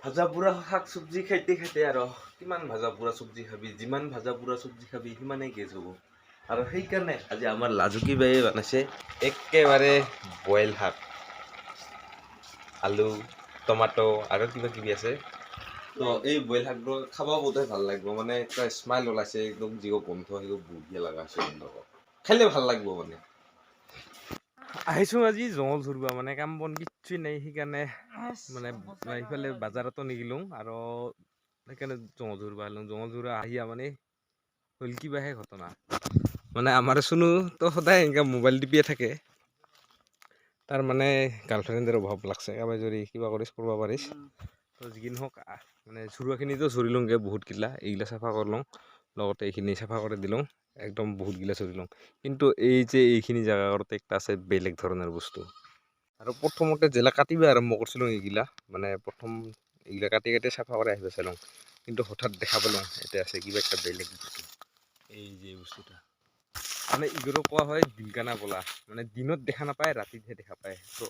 ভাজা পুৰা শাক চব্জি খাইতে খাইতে আৰু কিমান ভাজা পুৰা চব্জি খাবি, যিমান ভাজা পুৰা চব্জি খাবি সিমানেই গেছ হ'ব। আৰু সেইকাৰণে আজি আমাৰ লাজুকী বায়ে বনাইছে একেবাৰে বইল শাক, আলু, টমাটো আৰু কিবা কিবি আছে। তো এই বইল শাকটো খাব বোধহয় ভাল লাগিব, মানে এটা স্মাইল ওলাইছে একদম, যিও গোন্ধ সেইবোৰ বঢ়িয়া লগা আছে, গোন্ধ খাইলে ভাল লাগিব মানে। আহিছোঁ আজি জঙল ধৰিব, মানে কাম বন কিচ্ছু নাই, সেইকাৰণে মানে ইফালে বাজাৰতো নিগিলোঁ আৰু সেইকাৰণে জঙল ধৰিব আহিলোঁ। জঙল ধৰিব আহিয়া মানে হ'ল কিবাহে ঘটনা, মানে আমাৰ চুনু তো সদায় এনেকৈ মোবাইল টিপিয়ে থাকে। তাৰ মানে গাৰ্লফ্ৰেণ্ডৰ অভাৱ লাগছে, কাবাই যদি কিবা কৰিছ কৰিব পাৰিছ। তো যিকি নহওক মানে চুৰুৱাখিনিতো চুৰি লওঁগৈ, বহুতগিলা এইগিলা চাফা কৰি লওঁ, লগতে এইখিনি চাফা কৰি দিলোঁ, একদম বহুতগিলা চুৰি লওঁ। কিন্তু এই যে এইখিনি জেগা কৰোঁতে একটা আছে বেলেগ ধৰণৰ বস্তু। আৰু প্ৰথমতে জেলা কাটিব আৰম্ভ কৰিছিলোঁ এইগিলা, মানে প্ৰথম এইগিলা কাটি কাটি চাফা কৰি আহিব চালোঁ, কিন্তু হঠাৎ দেখা পালোঁ এতিয়া আছে কিবা একটা বেলেগ বস্তু। এই যে বস্তুটা মানে ইগৰো কোৱা হয় দিলকানা বোলা, মানে দিনত দেখা নাপায়, ৰাতিতহে দেখা পায়। তো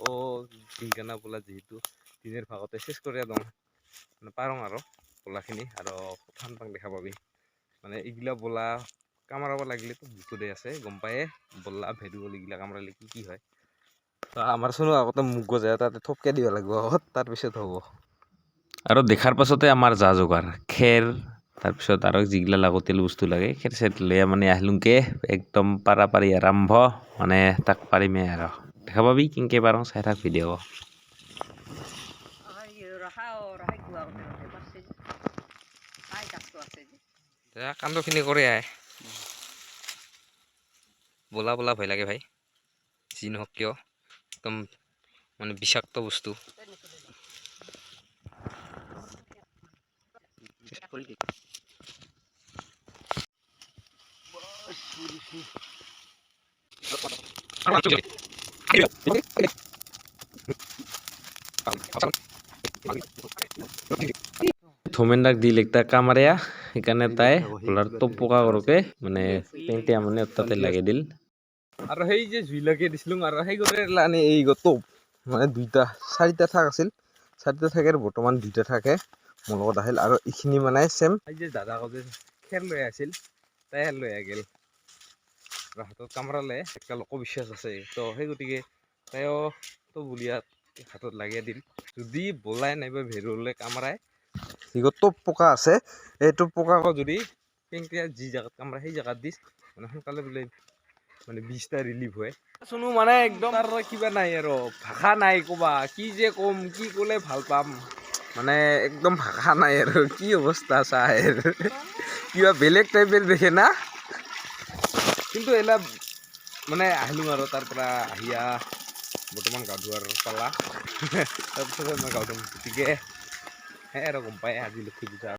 দিলকানা বোলা যিহেতু দিনেৰ ভাগতে চেষ্ কৰি দিওঁ, মানে পাৰোঁ আৰু বোলাখিনি আৰু কঠান পাক দেখা পাবি। মানে এইগিলা বোলা কামৰাব লাগিলেতো বিপদে আছে, গম পায়ে বল্লা ভেদুল এইগিলা কামৰালে কি হয়। তো আমাৰ চোন আগতে মুগ গজায় তাতে থপকে দিব লাগিব, তাৰপিছত হ'ব। আৰু দেখাৰ পাছতে আমাৰ যা যোগাৰ খেৰ, তাৰপিছত আৰু যিগিলা লাগতিয়াল বস্তু লাগে খেৰ চেৰ লৈ মানে আহিলোঁকে একদম পাৰা পাৰি আৰম্ভ, মানে তাক পাৰিমেই আৰু দেখা পাবি কেনেকৈ পাৰোঁ, চাই থাক ভিডিঅ'। কান্দখিনি কৰি আহে, বোলা বোলা ভয় লাগে ভাই, যি নহওক কিয় একদম মানে বিষাক্ত বস্তু। ধমেন্দাক দিল একটা কামারিয়া, সেইকাৰণে তাই ভোলাৰ টপ পকা কৰোকে মানে পেংটিয়া মানে তাতে লাগে দিল। আৰু সেই যে জুই লাগে দিছিলোঁ আৰু সেই গোটেই লানি এই টোপ মানে দুইটা চাৰিটা থাক আছিল, চাৰিটা থাকে বৰ্তমান দুইটা থাকে মোৰ লগত আহিল। আৰু এইখিনি মানে চেম এই যে দাদা যে খেৰ লৈ আছিল, তাই লৈ আহিল হাতত কামৰালে, একটা লোকবিশ্বাস আছে। তো সেই গতিকে তাইও তো বুলিয়াত হাতত লাগিয়ে দিল, যদি বলাই নাইবা ভেৰুলে কামৰাই যিগত টোপ পকা আছে, এই টোপ পকাকো যদি পেংটিয়া যি জেগাত কামৰাই সেই জেগাত দিছ মানে সোনকালে বোলে মানে বিষটা ৰিলিফ হয়। চুনো মানে একদম তাৰ কিবা নাই আৰু ভাষা নাই ক'বা, কি যে ক'ম, কি ক'লে ভাল পাম, মানে একদম ভাষা নাই আৰু কি অৱস্থা চাই কিবা বেলেগ টাইপেৰ দেখে না। কিন্তু এলা মানে আহিলোঁ আৰু তাৰ পৰা আহিয়া বৰ্তমান গা ধোৱাৰ পালা তাৰপিছত মই গা ধুম, গতিকে সেই আৰু গম পায় আজি লক্ষী পূজা।